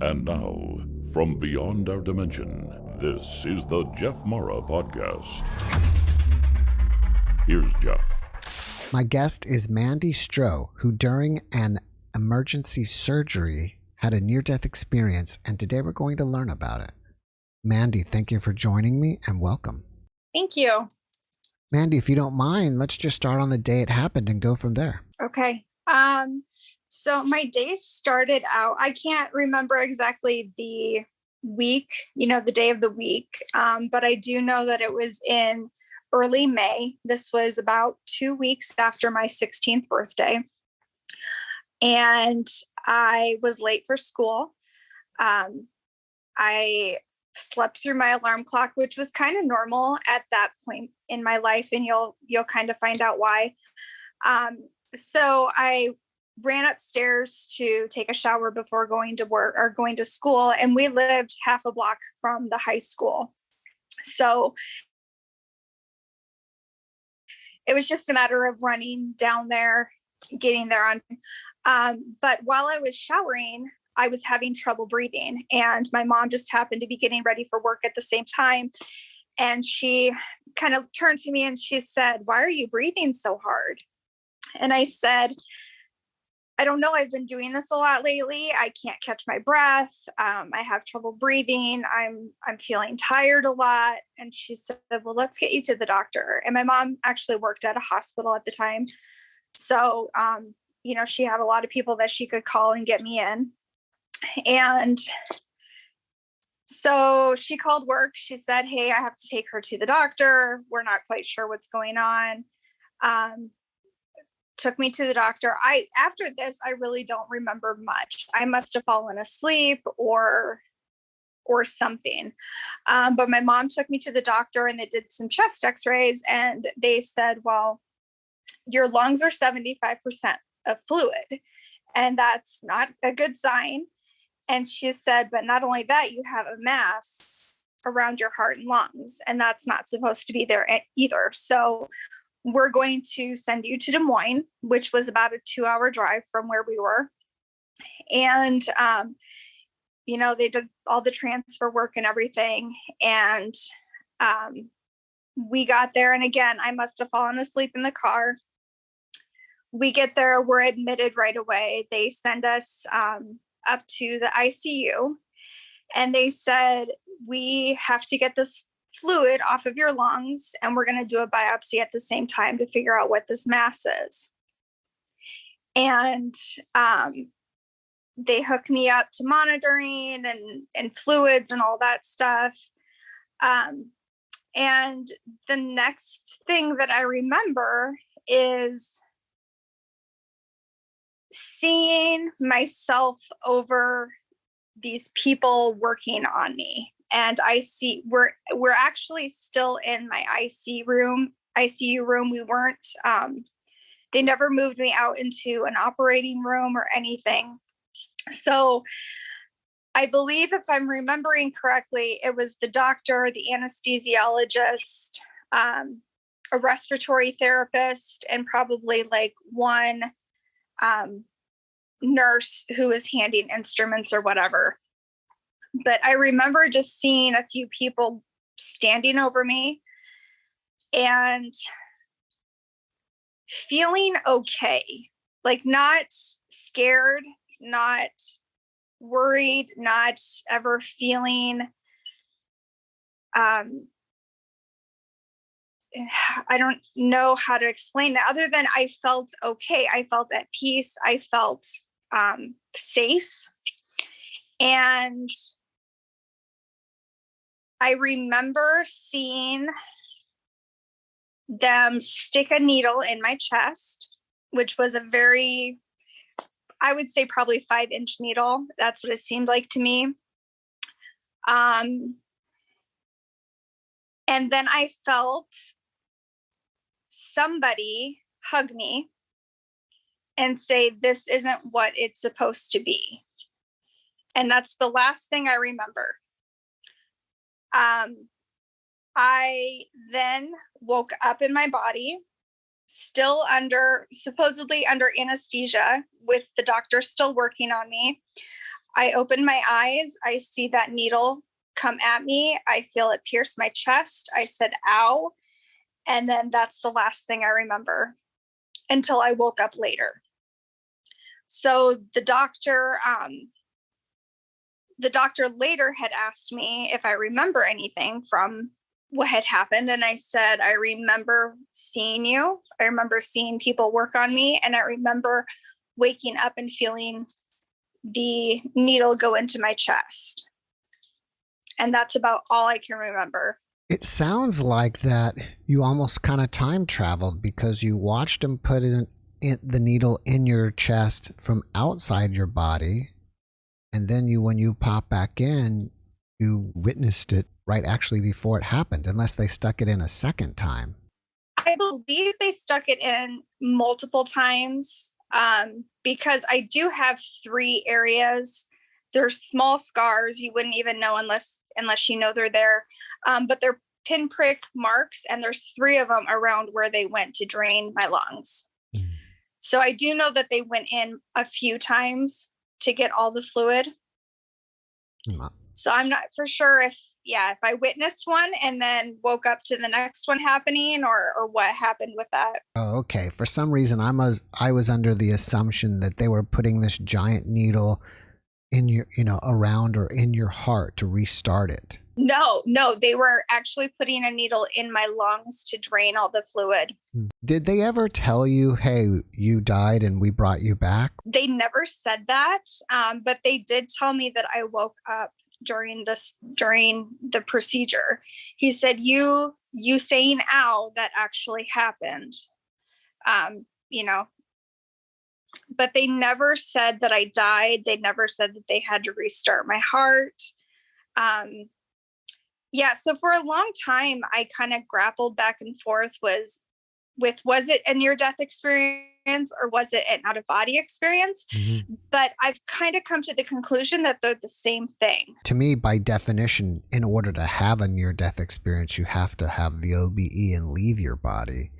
And now, from beyond our dimension, this is the JeffMara podcast. Here's Jeff. My guest is Mandie Stroh, who during an emergency surgery had a near-death experience, and today we're going to learn about it. Mandie, thank you for joining me and welcome. Thank you. Mandie, if you don't mind, let's just start on the day it happened and go from there. Okay. So my day started out, I can't remember exactly the week, the day of the week, but I do know that it was in early May. This was about 2 weeks after my 16th birthday. And I was late for school. I slept through my alarm clock, which was kind of normal at that point in my life, and you'll kind of find out why. So I ran upstairs to take a shower before going to work or going to school, and we lived half a block from the high school. So it was just a matter of running down there, getting there on. But while I was showering, I was having trouble breathing, and my mom just happened to be getting ready for work at the same time. And she kind of turned to me and she said, "Why are you breathing so hard?" And I said, "I don't know. I've been doing this a lot lately. I can't catch my breath. I have trouble breathing. I'm feeling tired a lot." And she said, "Well, let's get you to the doctor." And my mom actually worked at a hospital at the time. So, she had a lot of people that she could call and get me in. And so she called work. She said, "Hey, I have to take her to the doctor. We're not quite sure what's going on." Took me to the doctor. After this, I really don't remember much. I must have fallen asleep or something. But my mom took me to the doctor and they did some chest x-rays, and they said, "Well, your lungs are 75% of fluid, and that's not a good sign." And she said, "But not only that, you have a mass around your heart and lungs, and that's not supposed to be there either. So we're going to send you to Des Moines," which was about a 2-hour drive from where we were. And, they did all the transfer work and everything. And we got there. And again, I must have fallen asleep in the car. We get there, we're admitted right away. They send us up to the ICU, and they said, "We have to get this fluid off of your lungs, and we're going to do a biopsy at the same time to figure out what this mass is." And they hooked me up to monitoring and fluids and all that stuff. And the next thing that I remember is seeing myself over these people working on me. And I see we're actually still in my ICU room. We weren't, they never moved me out into an operating room or anything. So I believe, if I'm remembering correctly, it was the doctor, the anesthesiologist, a respiratory therapist, and probably like one nurse who was handing instruments or whatever. But I remember just seeing a few people standing over me and feeling okay, like not scared, not worried, not ever feeling, I don't know how to explain that other than I felt okay. I felt at peace. I felt safe. And I remember seeing them stick a needle in my chest, which was a very, I would say probably 5-inch needle. That's what it seemed like to me. And then I felt somebody hug me and say, "This isn't what it's supposed to be." And that's the last thing I remember. I then woke up in my body, still supposedly under anesthesia, with the doctor still working on me. I open my eyes. I see that needle come at me. I feel it pierce my chest. I said, ow. And then that's the last thing I remember until I woke up later. So the doctor later had asked me if I remember anything from what had happened. And I said, I remember seeing you. I remember seeing people work on me. And I remember waking up and feeling the needle go into my chest. And that's about all I can remember. It sounds like that you almost kind of time traveled because you watched him put the needle in your chest from outside your body. And then when you pop back in, you witnessed it right actually before it happened, unless they stuck it in a second time. I believe they stuck it in multiple times because I do have 3 areas. They're small scars. You wouldn't even know unless you know they're there. But they're pinprick marks, and there's 3 of them around where they went to drain my lungs. Mm. So I do know that they went in a few times to get all the fluid. Mm. So I'm not for sure if I witnessed one and then woke up to the next one happening or what happened with that. Oh, okay. For some reason, I was under the assumption that they were putting this giant needle in your, around or in your heart to restart it. No, they were actually putting a needle in my lungs to drain all the fluid. Did they ever tell you, hey, you died and we brought you back? They never said that, but they did tell me that I woke up during the procedure. He said, you saying ow, that actually happened. But they never said that I died. They never said that they had to restart my heart. So for a long time, I kind of grappled back and forth was it a near-death experience or was it an out-of-body experience? Mm-hmm. But I've kind of come to the conclusion that they're the same thing. To me, by definition, in order to have a near-death experience, you have to have the OBE and leave your body.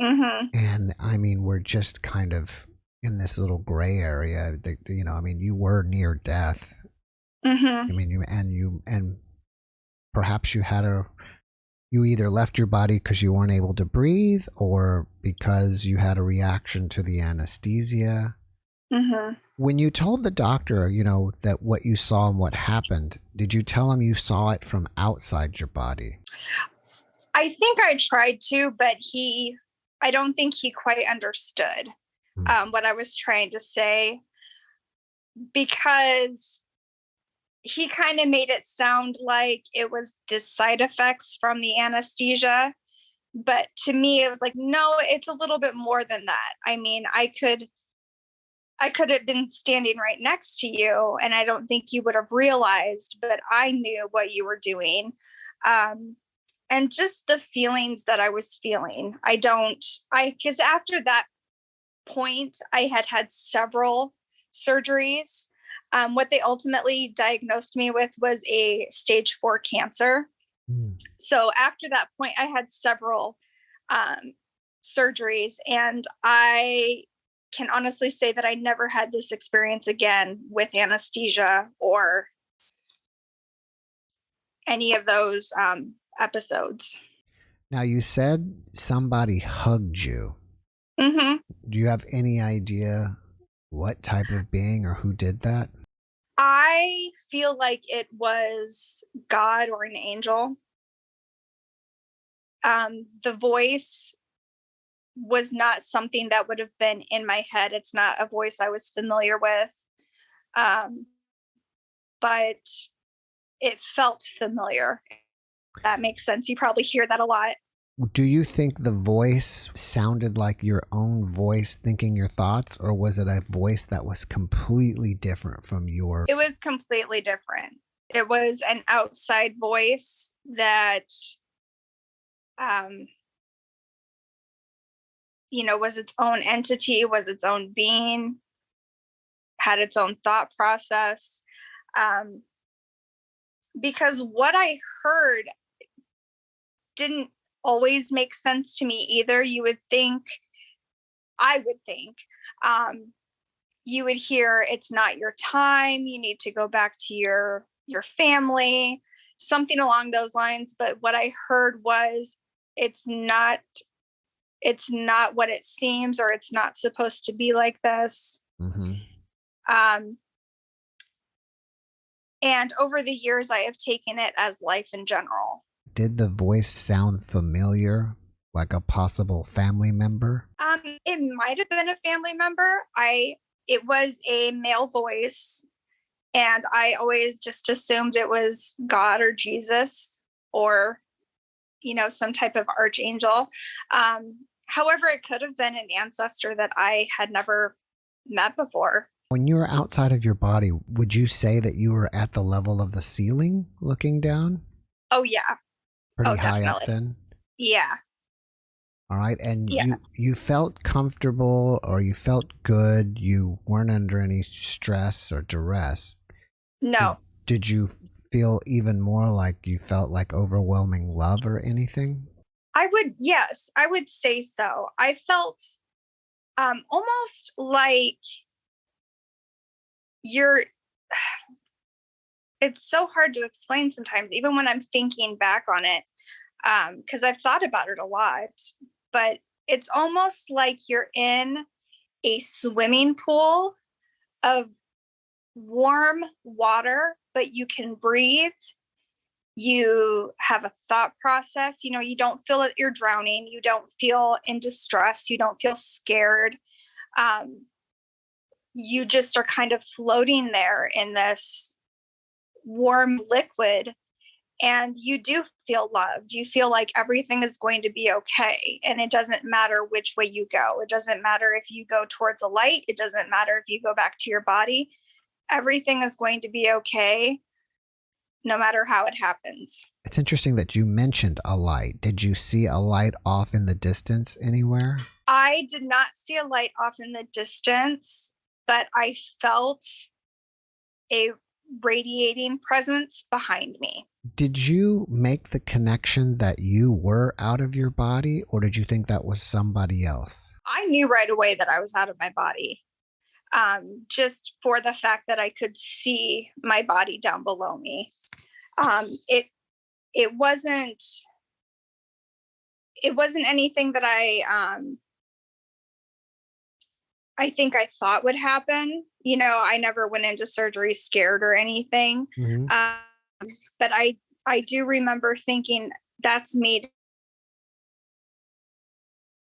Mm-hmm. And I mean, we're just kind of in this little gray area. You were near death. Mm-hmm. And perhaps you either left your body because you weren't able to breathe or because you had a reaction to the anesthesia. Mm-hmm. When you told the doctor, that what you saw and what happened, did you tell him you saw it from outside your body? I think I tried to, but I don't think he quite understood what I was trying to say, because he kind of made it sound like it was the side effects from the anesthesia. But to me, it was like, no, it's a little bit more than that. I mean, I could have been standing right next to you and I don't think you would have realized, but I knew what you were doing. And just the feelings that I was feeling. Because after that point, I had several surgeries. What they ultimately diagnosed me with was a stage 4 cancer. Mm. So after that point, I had several surgeries, and I can honestly say that I never had this experience again with anesthesia or any of those episodes. Now, you said somebody hugged you. Mm-hmm. Do you have any idea what type of being or who did that? I feel like it was God or an angel. The voice was not something that would have been in my head. It's not a voice I was familiar with. But it felt familiar. If that makes sense. You probably hear that a lot. Do you think the voice sounded like your own voice thinking your thoughts, or was it a voice that was completely different from yours? It was completely different. It was an outside voice that, was its own entity, was its own being, had its own thought process. Because what I heard didn't always make sense to me either. I would think you would hear, it's not your time, you need to go back to your family, something along those lines. But what I heard was, it's not what it seems, or it's not supposed to be like this. Mm-hmm. And over the years, I have taken it as life in general. Did the voice sound familiar, like a possible family member? It might have been a family member. It was a male voice, and I always just assumed it was God or Jesus, or, some type of archangel. However, it could have been an ancestor that I had never met before. When you were outside of your body, would you say that you were at the level of the ceiling looking down? Oh, yeah. Pretty high definitely. up then? Yeah. All right. And Yeah. you felt comfortable, or you felt good. You weren't under any stress or duress. No. Did you feel even more like you felt like overwhelming love or anything? Yes, I would say so. I felt almost like it's so hard to explain sometimes, even when I'm thinking back on it, because I've thought about it a lot, but it's almost like you're in a swimming pool of warm water, but you can breathe. You have a thought process. You don't feel that you're drowning. You don't feel in distress. You don't feel scared. You just are kind of floating there in this warm liquid, and you do feel loved. You feel like everything is going to be okay. And it doesn't matter which way you go. It doesn't matter if you go towards a light. It doesn't matter if you go back to your body. Everything is going to be okay, no matter how it happens. It's interesting that you mentioned a light. Did you see a light off in the distance anywhere? I did not see a light off in the distance, but I felt a radiating presence behind me. Did you make the connection that you were out of your body, or did you think that was somebody else? I knew right away that I was out of my body, just for the fact that I could see my body down below me. It wasn't anything that I think I thought would happen. I never went into surgery scared or anything. Mm-hmm. But I do remember thinking, that's me.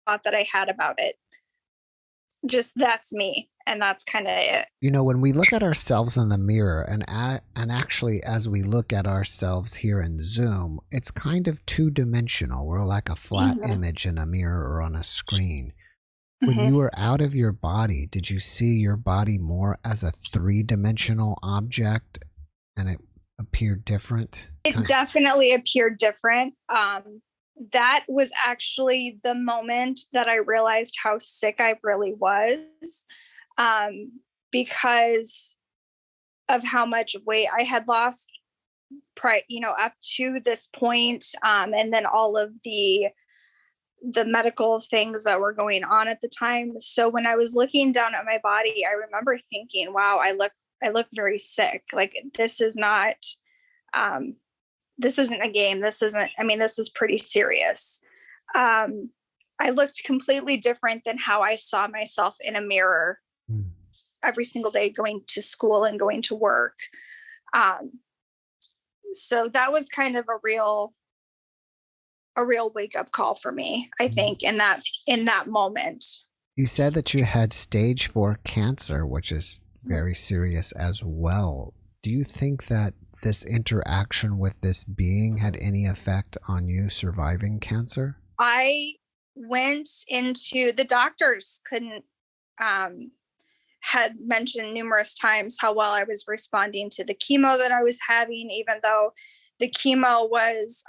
Thought that I had about it. Just, that's me. And that's kind of it. When we look at ourselves in the mirror, and actually as we look at ourselves here in Zoom, it's kind of two-dimensional. We're like a flat image in a mirror or on a screen. When you were out of your body, did you see your body more as a three-dimensional object, and it appeared different? It definitely appeared different. That was actually the moment that I realized how sick I really was, because of how much weight I had lost, up to this point, and then all of the medical things that were going on at the time. So when I was looking down at my body, I remember thinking, wow, I look very sick. Like, this is not, this isn't a game. This is pretty serious. I looked completely different than how I saw myself in a mirror every single day, going to school and going to work. So that was kind of a real wake up call for me, I think, in that moment. You said that you had stage 4 cancer, which is very serious as well. Do you think that this interaction with this being had any effect on you surviving cancer? I went into, the doctors had mentioned numerous times how well I was responding to the chemo that I was having, even though the chemo was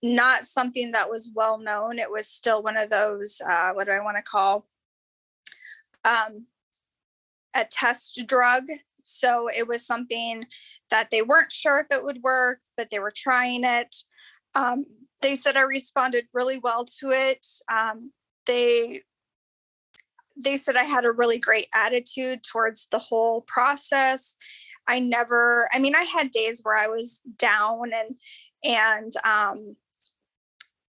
not something that was well known. It was still one of those, what do I want to call, a test drug. So it was something that they weren't sure if it would work, but they were trying it. They said I responded really well to it. they said I had a really great attitude towards the whole process. I had days where I was down and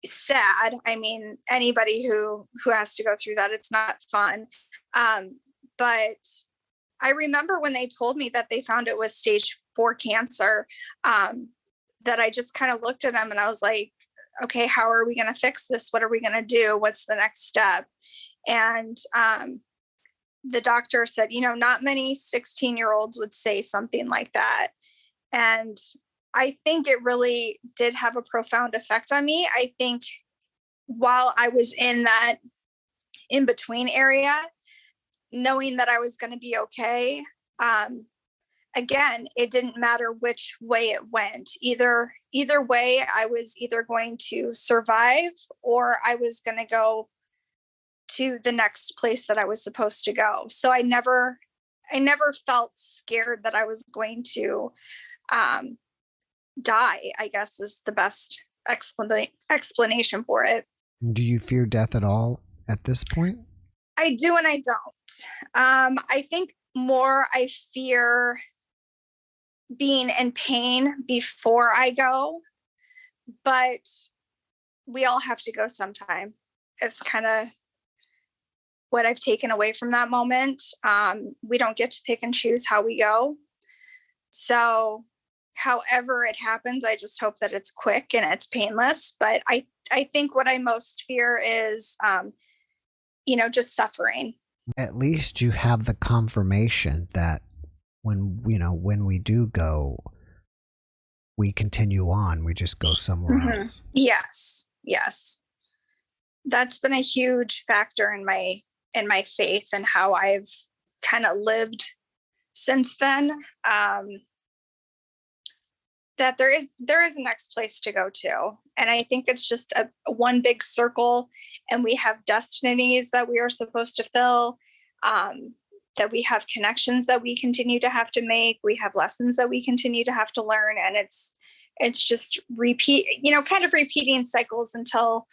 sad. I mean, anybody who has to go through that, it's not fun. But I remember when they told me that they found it was stage 4 cancer, that I just kind of looked at them and I was like, okay, how are we going to fix this? What are we going to do? What's the next step? And the doctor said, not many 16-year-olds would say something like that. And I think it really did have a profound effect on me. I think while I was in that in-between area, knowing that I was going to be okay, again, it didn't matter which way it went. Either way, I was either going to survive or I was going to go to the next place that I was supposed to go. So I never felt scared that I was going to die, I guess is the best explanation for it. Do you fear death at all at this point? I do and I don't. I think more I fear being in pain before I go, but we all have to go sometime. It's kind of what I've taken away from that moment. We don't get to pick and choose how we go. So however it happens, I just hope that it's quick and it's painless. But I think what I most fear is, just suffering. At least you have the confirmation that when we do go, we continue on. We just go somewhere else. Yes. That's been a huge factor in my faith and how I've kind of lived since then. That there is a next place to go to. And I think it's just a one big circle, and we have destinies that we are supposed to fill, that we have connections that we continue to have to make. We have lessons that we continue to have to learn. And it's just kind of repeating cycles until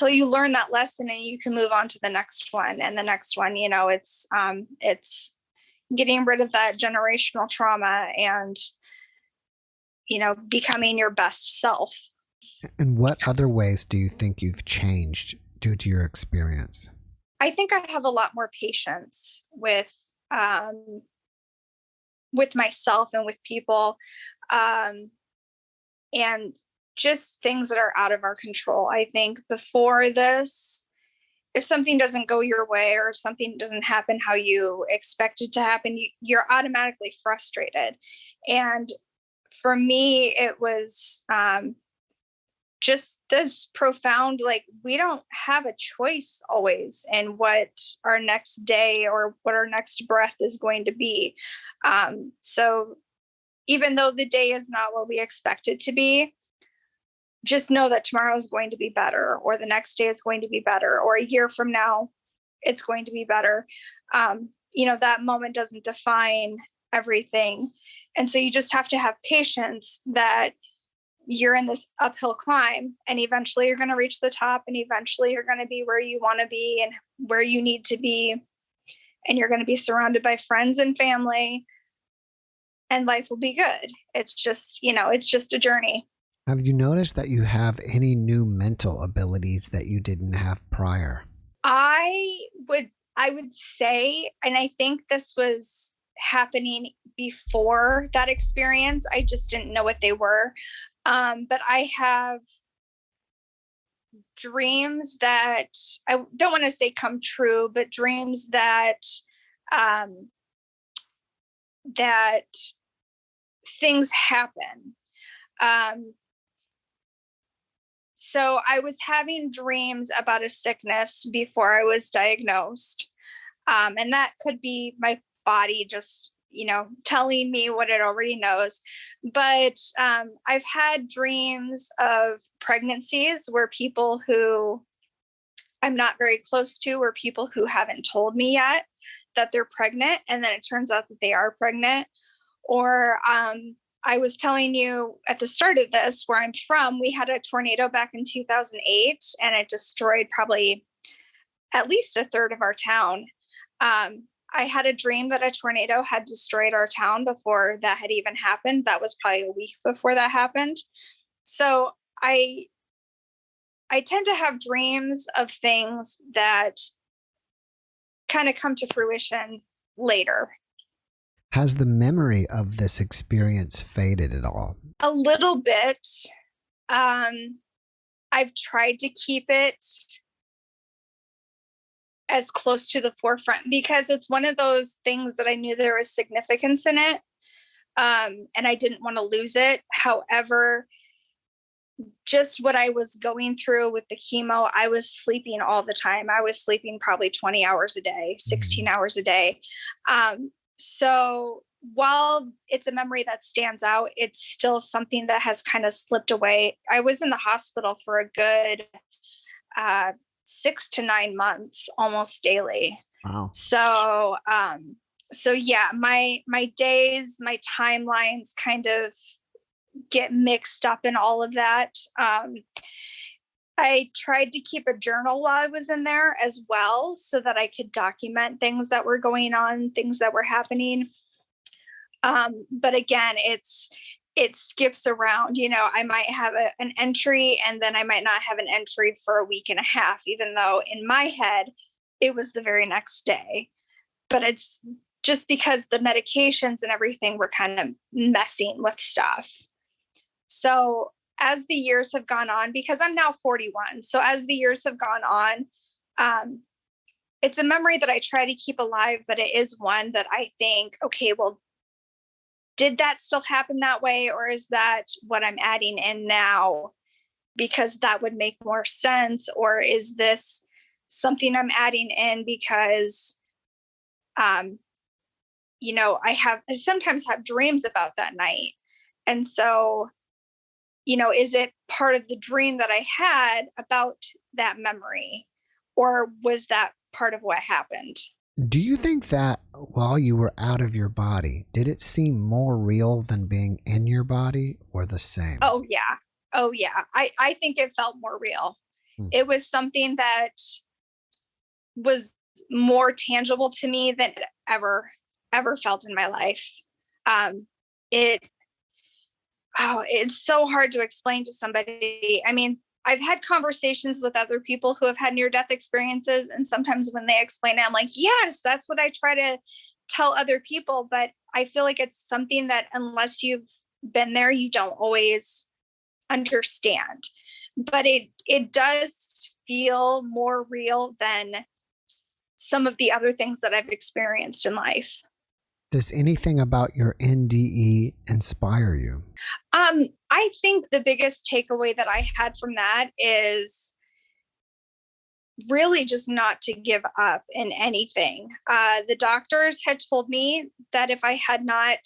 you learn that lesson and you can move on to the next one and the next one. It's getting rid of that generational trauma and, becoming your best self. And what other ways do you think you've changed due to your experience? I think I have a lot more patience with myself and with people, and just things that are out of our control. I think before this, if something doesn't go your way or if something doesn't happen how you expect it to happen, you're automatically frustrated. And for me, it was just this profound, we don't have a choice always in what our next day or what our next breath is going to be. So even though the day is not what we expect it to be, just know that tomorrow is going to be better, or the next day is going to be better, or a year from now, it's going to be better. That moment doesn't define everything. And so you just have to have patience that you're in this uphill climb, and eventually you're going to reach the top, and eventually you're going to be where you want to be and where you need to be. And you're going to be surrounded by friends and family, and life will be good. It's just, it's just a journey. Have you noticed that you have any new mental abilities that you didn't have prior? I would say, and I think this was happening before that experience, I just didn't know what they were. But I have dreams that I don't want to say come true, but dreams that that things happen. So I was having dreams about a sickness before I was diagnosed. And that could be my body just, telling me what it already knows. But I've had dreams of pregnancies where people who I'm not very close to, or people who haven't told me yet that they're pregnant, and then it turns out that they are pregnant. Or I was telling you at the start of this, where I'm from, we had a tornado back in 2008, and it destroyed probably at least a third of our town. I had a dream that a tornado had destroyed our town before that had even happened. That was probably a week before that happened. So I tend to have dreams of things that kind of come to fruition later. Has the memory of this experience faded at all? A little bit. I've tried to keep it as close to the forefront because it's one of those things that I knew there was significance in it. And I didn't want to lose it. However, just what I was going through with the chemo, I was sleeping all the time. I was sleeping probably 20 hours a day, 16 hours a day. So while it's a memory that stands out, it's still something that has kind of slipped away. I was in the hospital for a good 6 to 9 months, almost daily. Wow. So yeah, my days, my timelines kind of get mixed up in all of that. I tried to keep a journal while I was in there as well, so that I could document things that were going on, things that were happening. But again, it skips around. I might have an entry and then I might not have an entry for a week and a half, even though in my head it was the very next day. But it's just because the medications and everything were kind of messing with stuff. So as the years have gone on, because I'm now 41, so as the years have gone on, it's a memory that I try to keep alive, but it is one that I think, okay, well, did that still happen that way? Or is that what I'm adding in now because that would make more sense? Or is this something I'm adding in because, I sometimes have dreams about that night. And so, is it part of the dream that I had about that memory? Or was that part of what happened? Do you think that while you were out of your body, did it seem more real than being in your body, or the same? Oh, yeah. I think it felt more real. It was something that was more tangible to me than ever felt in my life. It's so hard to explain to somebody. I mean, I've had conversations with other people who have had near-death experiences, and sometimes when they explain it, I'm like, yes, that's what I try to tell other people. But I feel like it's something that unless you've been there, you don't always understand. But it does feel more real than some of the other things that I've experienced in life. Does anything about your NDE inspire you? I think the biggest takeaway that I had from that is really just not to give up in anything. The doctors had told me that if I had not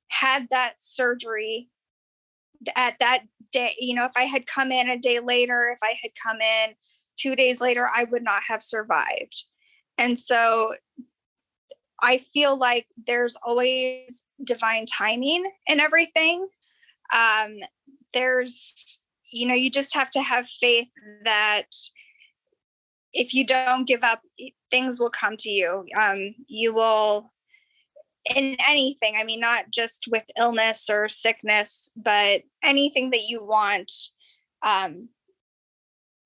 had that surgery at that day, if I had come in a day later, if I had come in 2 days later, I would not have survived. And so I feel like there's always divine timing in everything. You just have to have faith that if you don't give up, things will come to you. You will, in anything, I mean, not just with illness or sickness, but anything that you want,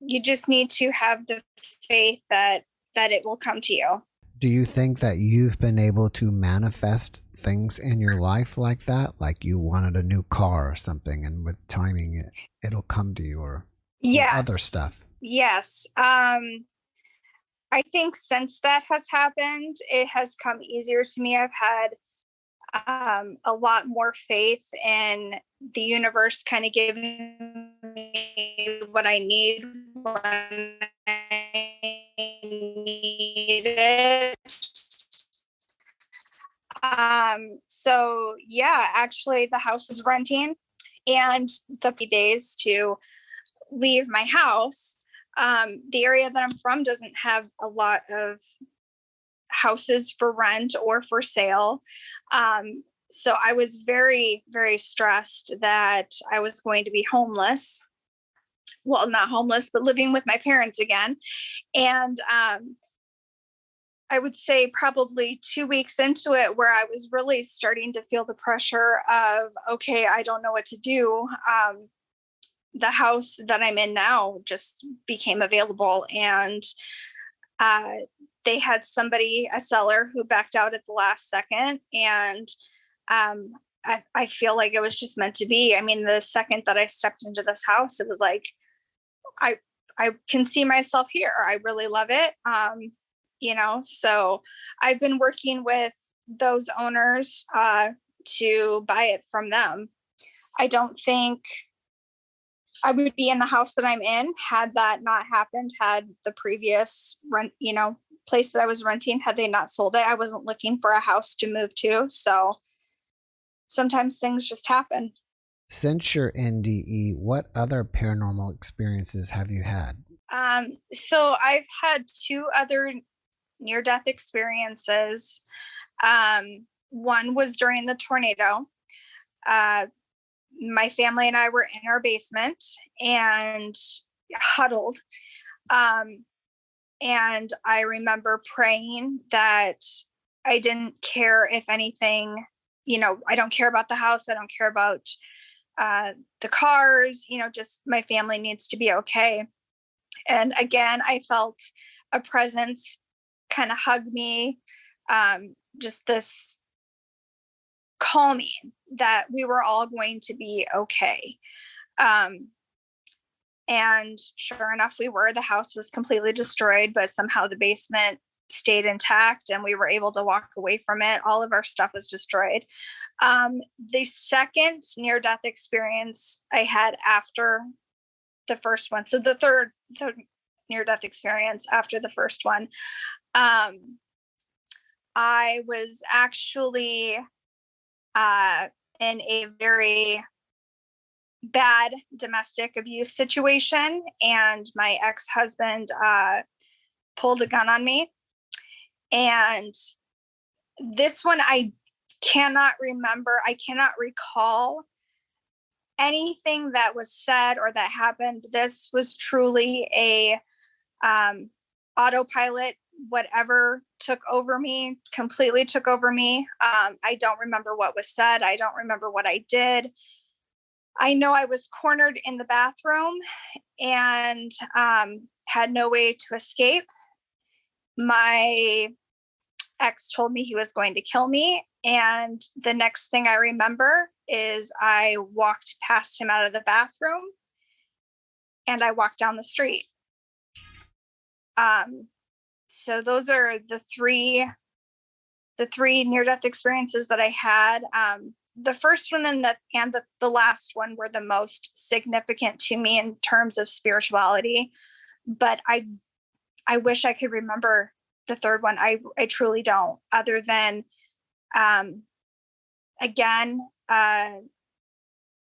you just need to have the faith that it will come to you. Do you think that you've been able to manifest things in your life like that? Like you wanted a new car or something, and with timing it'll come to you, or other stuff? Yes. I think since that has happened, it has come easier to me. I've had a lot more faith in the universe kind of giving me what I need when I need it. So yeah, actually the house is renting, and the days to leave my house. The area that I'm from doesn't have a lot of houses for rent or for sale. So I was very, very stressed that I was going to be homeless. well, not homeless, but living with my parents again. And I would say probably 2 weeks into it, where I was really starting to feel the pressure of, okay, I don't know what to do. The house that I'm in now just became available, and they had somebody, a seller, who backed out at the last second. And I feel like it was just meant to be. I mean, the second that I stepped into this house, it was like, I can see myself here. I really love it. So I've been working with those owners to buy it from them. I don't think I would be in the house that I'm in had that not happened, had the previous rent, place that I was renting, had they not sold it. I wasn't looking for a house to move to. So sometimes things just happen. Since your NDE, what other paranormal experiences have you had? So I've had 2 other near-death experiences. One was during the tornado. My family and I were in our basement and huddled. And I remember praying that I didn't care if anything, I don't care about the house. I don't care about the cars, just my family needs to be okay. And again, I felt a presence kind of hug me, just this calming that we were all going to be okay. And sure enough, we were. The house was completely destroyed, but somehow the basement stayed intact and we were able to walk away from it. All of our stuff was destroyed. The second near-death experience I had after the first one, so the third near-death experience after the first one, I was actually in a very bad domestic abuse situation, and my ex-husband pulled a gun on me. And this one, I cannot remember. I cannot recall anything that was said or that happened. This was truly a autopilot. Whatever took over me completely took over me. I don't remember what was said. I don't remember what I did. I know I was cornered in the bathroom and had no way to escape. My ex told me he was going to kill me. And the next thing I remember is I walked past him out of the bathroom and I walked down the street. So those are the three near-death experiences that I had. The first one and the last one were the most significant to me in terms of spirituality, but I wish I could remember the third one. I truly don't, other than, again,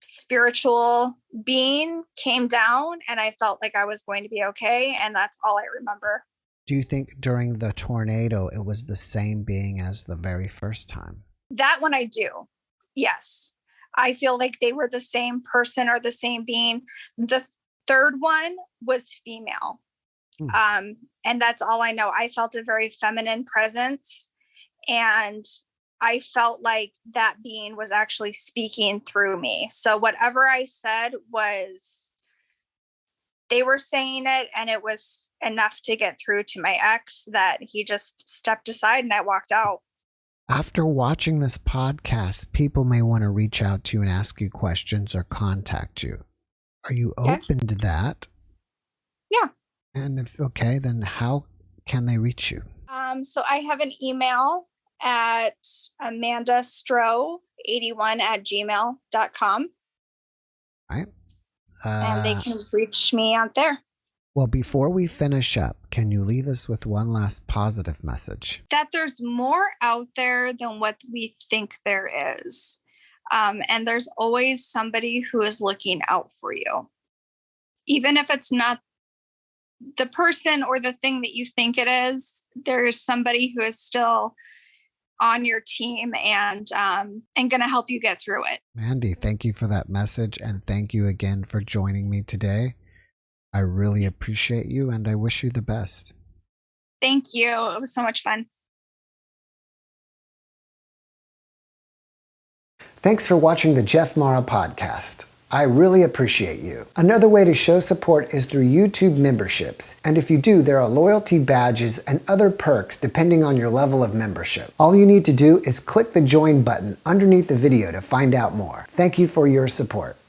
spiritual being came down and I felt like I was going to be okay. And that's all I remember. Do you think during the tornado, it was the same being as the very first time? That one I do. Yes. I feel like they were the same person or the same being. The third one was female. And that's all I know. I felt a very feminine presence, and I felt like that being was actually speaking through me. So whatever I said was, they were saying it, and it was enough to get through to my ex that he just stepped aside and I walked out. After watching this podcast, people may want to reach out to you and ask you questions or contact you. Are you open to that? Yeah. And if okay, then how can they reach you? So I have an email at Mandie Stroh 81@gmail.com. Right. And they can reach me out there. Well, before we finish up, can you leave us with one last positive message? That there's more out there than what we think there is. And there's always somebody who is looking out for you. Even if it's not the person or the thing that you think it is, there is somebody who is still on your team and going to help you get through it. Mandie, thank you for that message. And thank you again for joining me today. I really appreciate you and I wish you the best. Thank you. It was so much fun. Thanks for watching the JeffMara podcast. I really appreciate you. Another way to show support is through YouTube memberships. And if you do, there are loyalty badges and other perks depending on your level of membership. All you need to do is click the join button underneath the video to find out more. Thank you for your support.